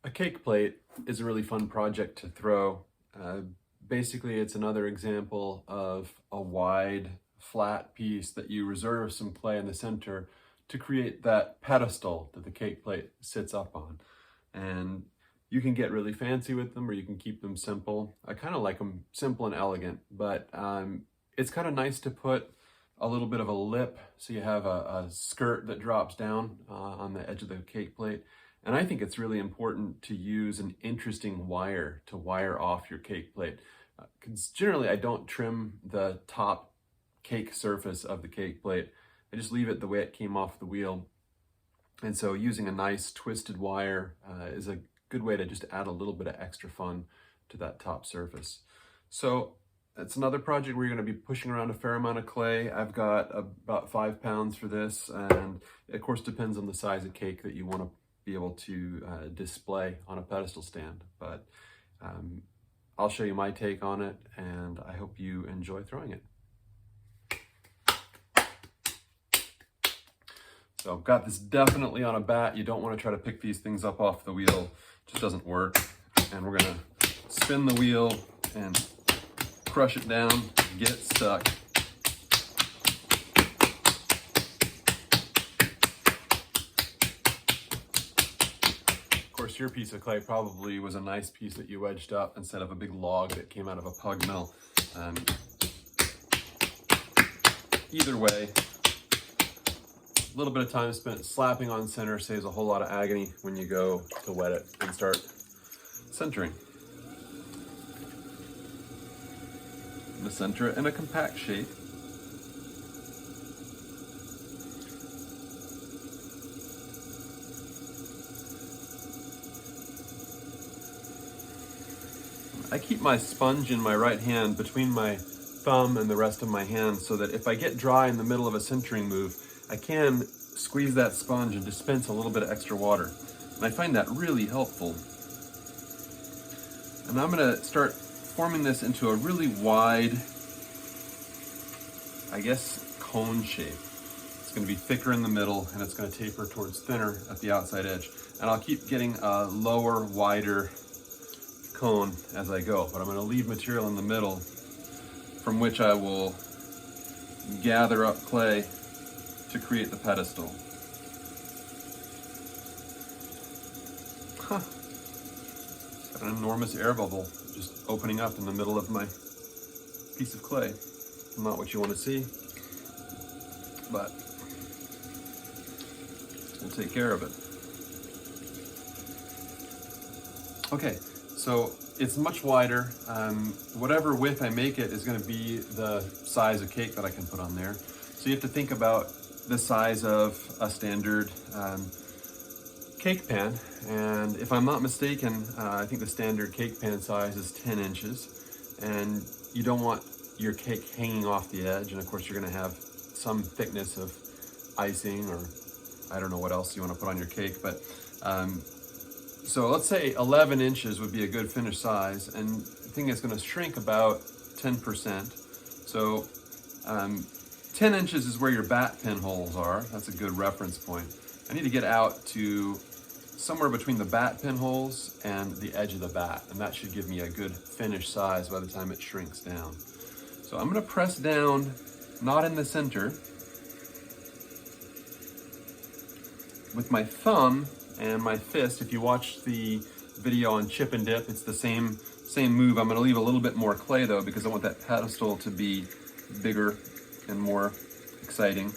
A cake plate is a really fun project to throw. Basically, it's another example of a wide, flat piece that you reserve some clay in the center to create that pedestal that the cake plate sits up on. And you can get really fancy with them or you can keep them simple. I kind of like them simple and elegant, but it's kind of nice to put a little bit of a lip so you have a skirt that drops down on the edge of the cake plate. And I think it's really important to use an interesting wire to wire off your cake plate. Because generally I don't trim the top cake surface of the cake plate. I just leave it the way it came off the wheel. And so using a nice twisted wire is a good way to just add a little bit of extra fun to that top surface. So that's another project where you're going to be pushing around a fair amount of clay. I've got about 5 pounds for this, and of course depends on the size of cake that you want to be able to display on a pedestal stand. But I'll show you my take on it, and I hope you enjoy throwing it. So I've got this definitely on a bat. You don't want to try to pick these things up off the wheel. It just doesn't work. And we're gonna spin the wheel and crush it down, get it stuck. Of course, your piece of clay probably was a nice piece that you wedged up instead of a big log that came out of a pug mill. Either way, a little bit of time spent slapping on center saves a whole lot of agony when you go to wet it and start centering. I'm going to center it in a compact shape. I keep my sponge in my right hand between my thumb and the rest of my hand so that if I get dry in the middle of a centering move, I can squeeze that sponge and dispense a little bit of extra water. And I find that really helpful. And I'm going to start forming this into a really wide, I guess, cone shape. It's going to be thicker in the middle and it's going to taper towards thinner at the outside edge. And I'll keep getting a lower, wider cone as I go, but I'm going to leave material in the middle from which I will gather up clay to create the pedestal. Got an enormous air bubble just opening up in the middle of my piece of clay. Not what you want to see, but we'll take care of it. Okay, so it's much wider. Whatever width I make it is going to be the size of cake that I can put on there. So you have to think about the size of a standard cake pan, and if I'm not mistaken, I think the standard cake pan size is 10 inches, and you don't want your cake hanging off the edge, and of course you're going to have some thickness of icing, or I don't know what else you want to put on your cake, but so let's say 11 inches would be a good finish size, and the thing is going to shrink about 10%. So 10 inches is where your bat pinholes are. That's a good reference point. I need to get out to somewhere between the bat pinholes and the edge of the bat, and that should give me a good finish size by the time it shrinks down. So I'm going to press down, not in the center, with my thumb and my fist. If you watch the video on chip and dip, it's the same move. I'm going to leave a little bit more clay though, because I want that pedestal to be bigger and more exciting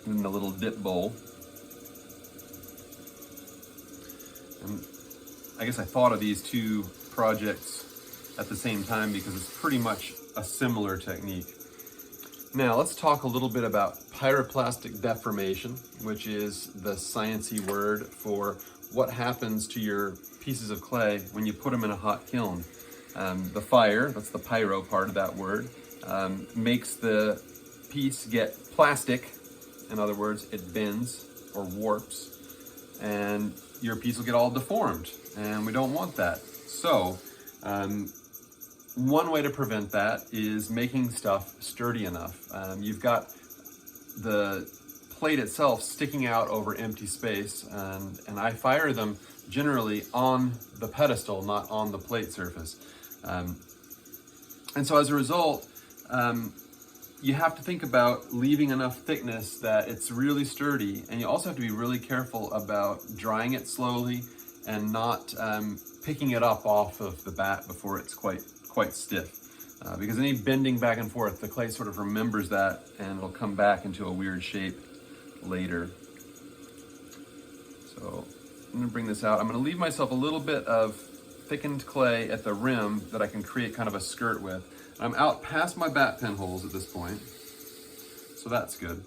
than the little dip bowl. And I guess I thought of these two projects at the same time because it's pretty much a similar technique. Now let's talk a little bit about pyroclastic deformation, which is the sciencey word for what happens to your pieces of clay when you put them in a hot kiln. The fire, that's the pyro part of that word, makes the piece get plastic. In other words, it bends or warps, and your piece will get all deformed, and we don't want that. So one way to prevent that is making stuff sturdy enough. You've got the plate itself sticking out over empty space, and I fire them generally on the pedestal, not on the plate surface. And so as a result, you have to think about leaving enough thickness that it's really sturdy, and you also have to be really careful about drying it slowly and not picking it up off of the bat before it's quite stiff. Because any bending back and forth, the clay sort of remembers that and it'll come back into a weird shape later. So I'm gonna bring this out. I'm gonna leave myself a little bit of thickened clay at the rim that I can create kind of a skirt with. I'm out past my bat pen holes at this point, so that's good.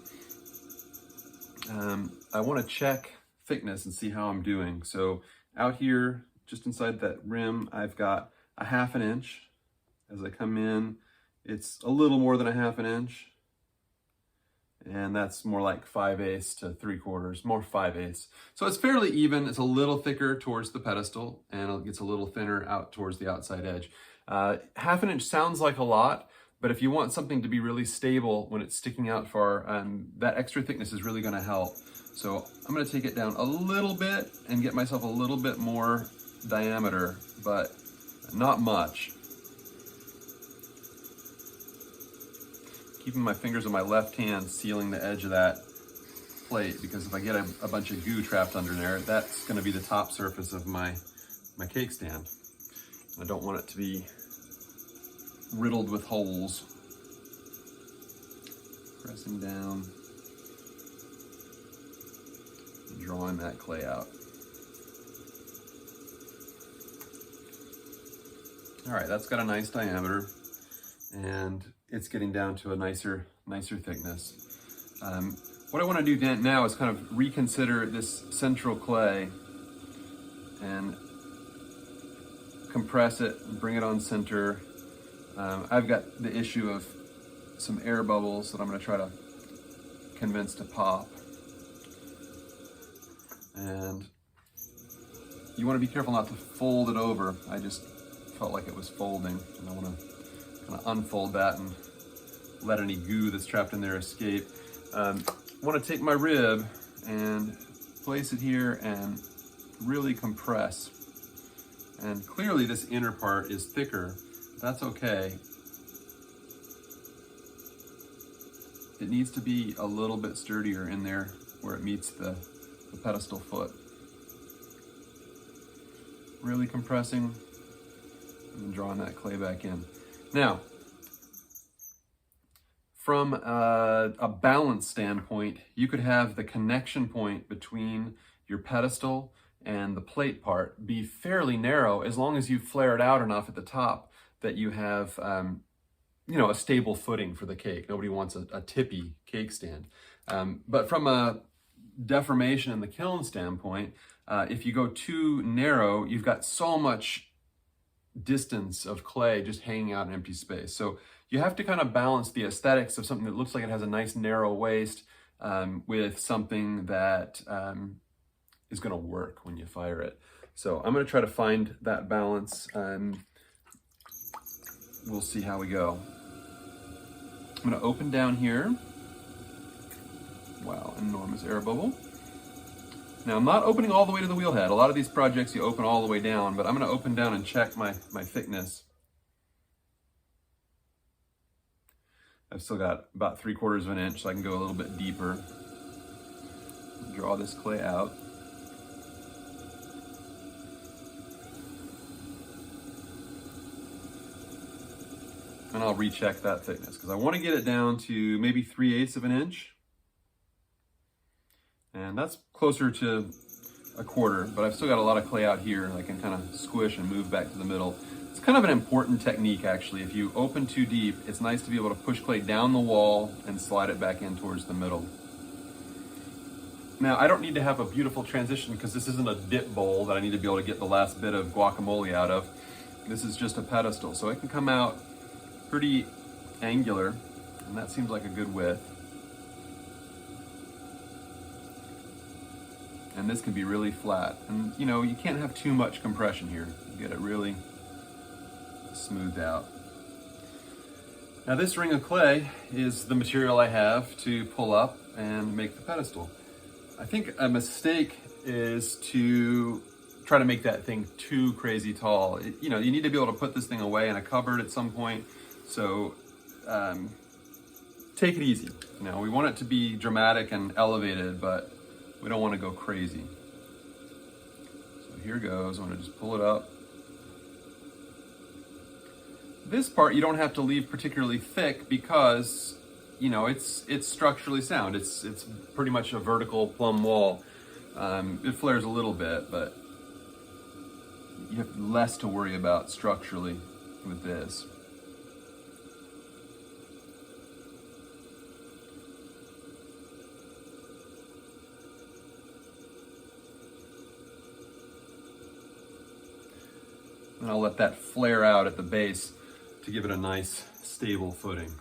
I wanna check thickness and see how I'm doing. So out here, just inside that rim, I've got a 1/2 inch. As I come in, it's a little more than a 1/2 inch. And that's more like 5/8 to 3/4, more 5/8. So it's fairly even. It's a little thicker towards the pedestal and it gets a little thinner out towards the outside edge. 1/2 inch sounds like a lot, but if you want something to be really stable when it's sticking out far, that extra thickness is really gonna help. So I'm gonna take it down a little bit and get myself a little bit more diameter, but not much. Keeping my fingers on my left hand sealing the edge of that plate, because if I get a bunch of goo trapped under there, that's gonna be the top surface of my cake stand. I don't want it to be riddled with holes. Pressing down, drawing that clay out. All right, that's got a nice diameter, and it's getting down to a nicer thickness. What I want to do now is kind of reconsider this central clay and compress it, bring it on center. I've got the issue of some air bubbles that I'm going to try to convince to pop. And you want to be careful not to fold it over. I just felt like it was folding, and I want to kind of unfold that and let any goo that's trapped in there escape. I want to take my rib and place it here and really compress. And clearly this inner part is thicker. That's okay. It needs to be a little bit sturdier in there where it meets the pedestal foot. Really compressing and drawing that clay back in. Now, from a balance standpoint, you could have the connection point between your pedestal and the plate part be fairly narrow, as long as you flare it out enough at the top that you have a stable footing for the cake. Nobody wants a tippy cake stand. But from a deformation in the kiln standpoint, if you go too narrow, you've got so much distance of clay just hanging out in empty space. So you have to kind of balance the aesthetics of something that looks like it has a nice narrow waist with something that is going to work when you fire it. So I'm going to try to find that balance, and we'll see how we go. I'm going to open down here. Wow, enormous air bubble. Now, I'm not opening all the way to the wheel head. A lot of these projects you open all the way down, but I'm going to open down and check my thickness. I've still got about 3/4 of an inch, so I can go a little bit deeper. Draw this clay out. And I'll recheck that thickness, because I want to get it down to maybe 3/8 of an inch. And that's closer to 1/4, but I've still got a lot of clay out here and I can kind of squish and move back to the middle. It's kind of an important technique, actually. If you open too deep, it's nice to be able to push clay down the wall and slide it back in towards the middle. Now, I don't need to have a beautiful transition, because this isn't a dip bowl that I need to be able to get the last bit of guacamole out of. This is just a pedestal, so it can come out pretty angular, and that seems like a good width. And this can be really flat. And you can't have too much compression here. You get it really smoothed out. Now, this ring of clay is the material I have to pull up and make the pedestal. I think a mistake is to try to make that thing too crazy tall. You know, you need to be able to put this thing away in a cupboard at some point. So take it easy. You know, we want it to be dramatic and elevated, but we don't want to go crazy. So here goes. I'm going to just pull it up. This part you don't have to leave particularly thick because, you know, it's structurally sound. It's pretty much a vertical plumb wall. It flares a little bit, but you have less to worry about structurally with this. And I'll let that flare out at the base to give it a nice stable footing.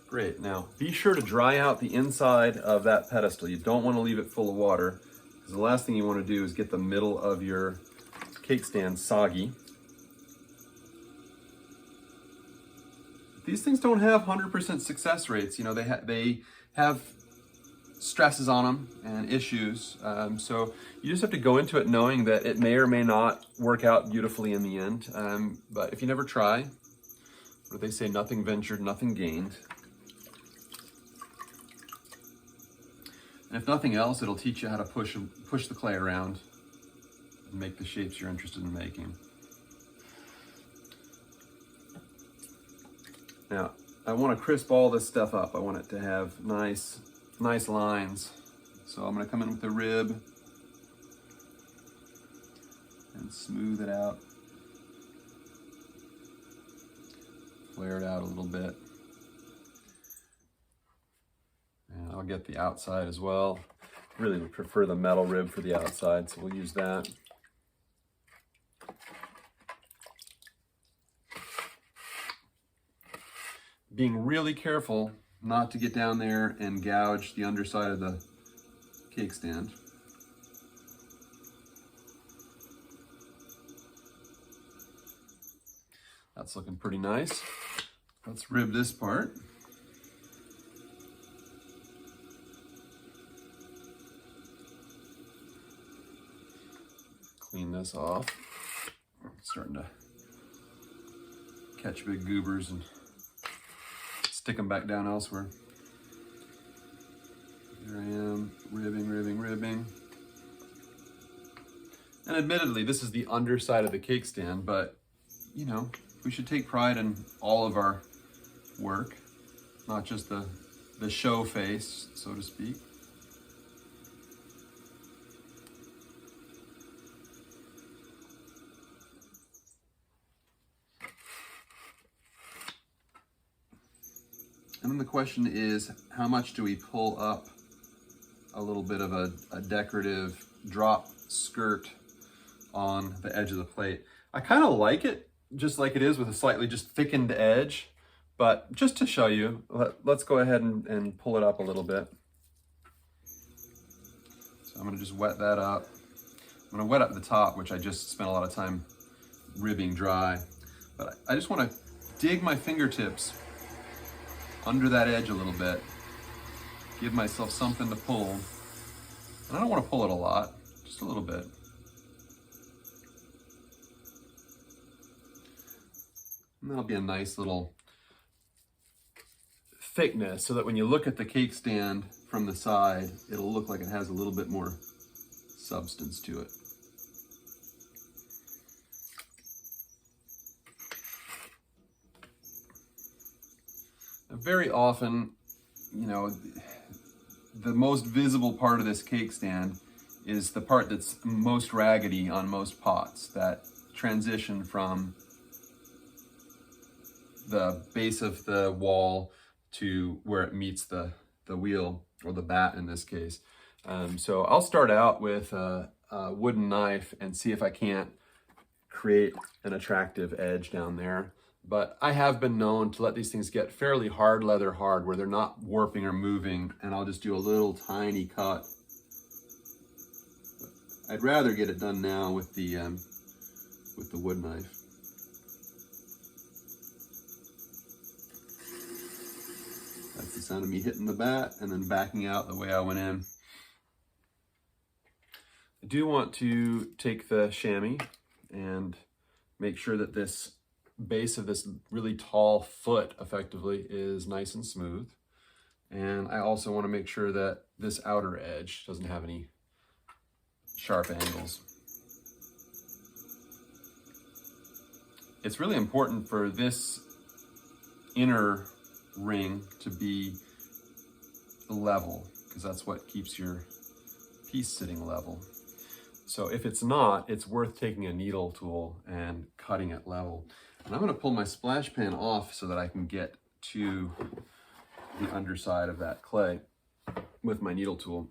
Great, now be sure to dry out the inside of that pedestal. You don't want to leave it full of water, because the last thing you want to do is get the middle of your cake stand soggy. These things don't have 100% success rates. You know, they have stresses on them and issues. So you just have to go into it knowing that it may or may not work out beautifully in the end. But if you never try, or they say nothing ventured, nothing gained. And if nothing else, it'll teach you how to push the clay around and make the shapes you're interested in making. Now, I want to crisp all this stuff up. I want it to have nice lines. So I'm going to come in with the rib and smooth it out. Flare it out a little bit. And I'll get the outside as well. Really would prefer the metal rib for the outside, so we'll use that. Being really careful not to get down there and gouge the underside of the cake stand. That's looking pretty nice. Let's rib this part. Clean this off. It's starting to catch big goobers and stick them back down elsewhere. Here I am, ribbing. And admittedly, this is the underside of the cake stand, but you know, we should take pride in all of our work, not just the show face, so to speak. And then the question is, how much do we pull up a little bit of a decorative drop skirt on the edge of the plate? I kind of like it just like it is, with a slightly just thickened edge, but just to show you, let's go ahead and pull it up a little bit. So I'm going to just wet that up. I'm going to wet up the top, which I just spent a lot of time ribbing dry, but I just want to dig my fingertips under that edge a little bit, give myself something to pull. And I don't want to pull it a lot, just a little bit. And that'll be a nice little thickness, so that when you look at the cake stand from the side, it'll look like it has a little bit more substance to it. Very often, you know, the most visible part of this cake stand is the part that's most raggedy on most pots, that transition from the base of the wall to where it meets the wheel, or the bat in this case. So I'll start out with a wooden knife and see if I can't create an attractive edge down there. But I have been known to let these things get fairly hard leather hard, where they're not warping or moving, and I'll just do a little tiny cut. But I'd rather get it done now with the wood knife. That's the sound of me hitting the bat and then backing out the way I went in. I do want to take the chamois and make sure that this base of this really tall foot effectively is nice and smooth. And I also want to make sure that this outer edge doesn't have any sharp angles. It's really important for this inner ring to be level, because that's what keeps your piece sitting level. So if it's not, it's worth taking a needle tool and cutting it level. And I'm going to pull my splash pan off so that I can get to the underside of that clay with my needle tool.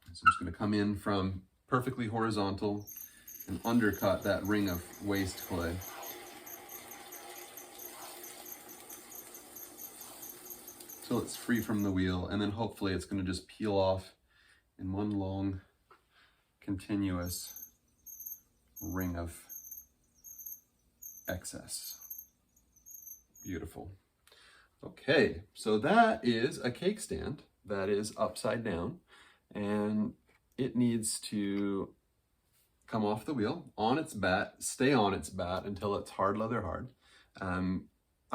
So I'm just going to come in from perfectly horizontal and undercut that ring of waste clay. Till it's free from the wheel, and then hopefully it's going to just peel off in one long continuous ring of excess. Beautiful. Okay, so that is a cake stand that is upside down, and it needs to come off the wheel on its bat, stay on its bat until it's hard leather hard.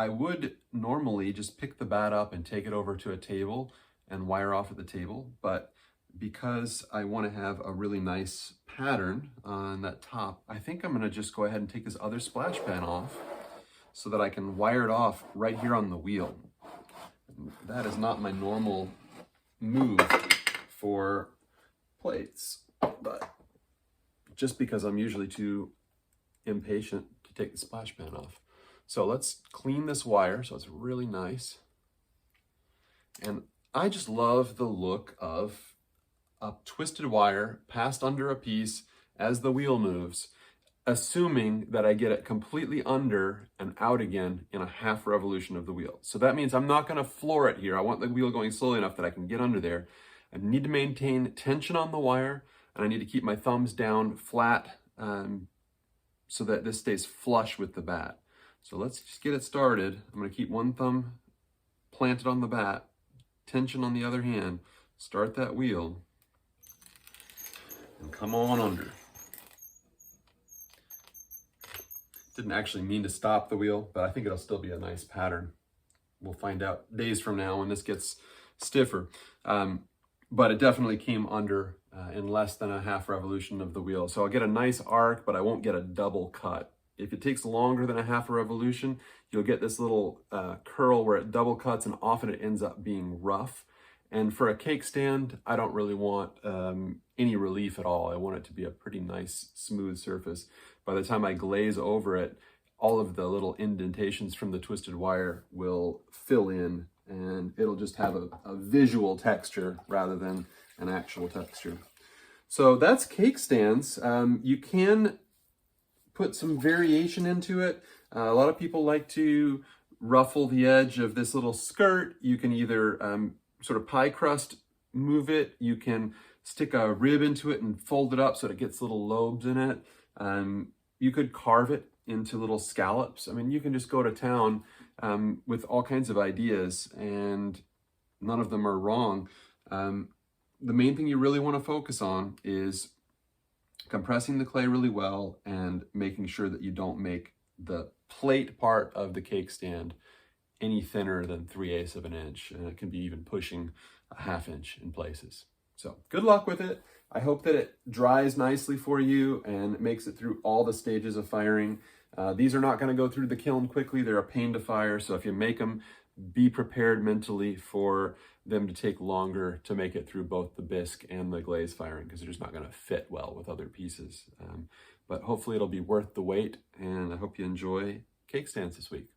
I would normally just pick the bat up and take it over to a table and wire off at the table, but because I want to have a really nice pattern on that top, I think I'm going to just go ahead and take this other splash pan off so that I can wire it off right here on the wheel. That is not my normal move for plates, but just because I'm usually too impatient to take the splash pan off. So let's clean this wire so it's really nice. And I just love the look of a twisted wire passed under a piece as the wheel moves, assuming that I get it completely under and out again in a half revolution of the wheel. So that means I'm not going to floor it here. I want the wheel going slowly enough that I can get under there. I need to maintain tension on the wire, and I need to keep my thumbs down flat so that this stays flush with the bat. So let's just get it started. I'm going to keep one thumb planted on the bat, tension on the other hand, start that wheel, and come on under. Didn't actually mean to stop the wheel, but I think it'll still be a nice pattern. We'll find out days from now when this gets stiffer. But it definitely came under in less than a half revolution of the wheel. So I'll get a nice arc, but I won't get a double cut. If it takes longer than a half a revolution, you'll get this little curl where it double cuts, and often it ends up being rough. And for a cake stand, I don't really want any relief at all. I want it to be a pretty nice, smooth surface. By the time I glaze over it, all of the little indentations from the twisted wire will fill in, and it'll just have a visual texture rather than an actual texture. So that's cake stands. You can put some variation into it. A lot of people like to ruffle the edge of this little skirt. You can either sort of pie crust move it. You can stick a rib into it and fold it up so that it gets little lobes in it. You could carve it into little scallops. I mean, you can just go to town with all kinds of ideas, and none of them are wrong. The main thing you really want to focus on is compressing the clay really well and making sure that you don't make the plate part of the cake stand any thinner than 3/8 of an inch. And it can be even pushing a 1/2 inch in places. So good luck with it. I hope that it dries nicely for you and makes it through all the stages of firing. These are not going to go through the kiln quickly. They're a pain to fire. So if you make them, be prepared mentally for them to take longer to make it through both the bisque and the glaze firing, because they're just not going to fit well with other pieces. But hopefully it'll be worth the wait, and I hope you enjoy cake stands this week.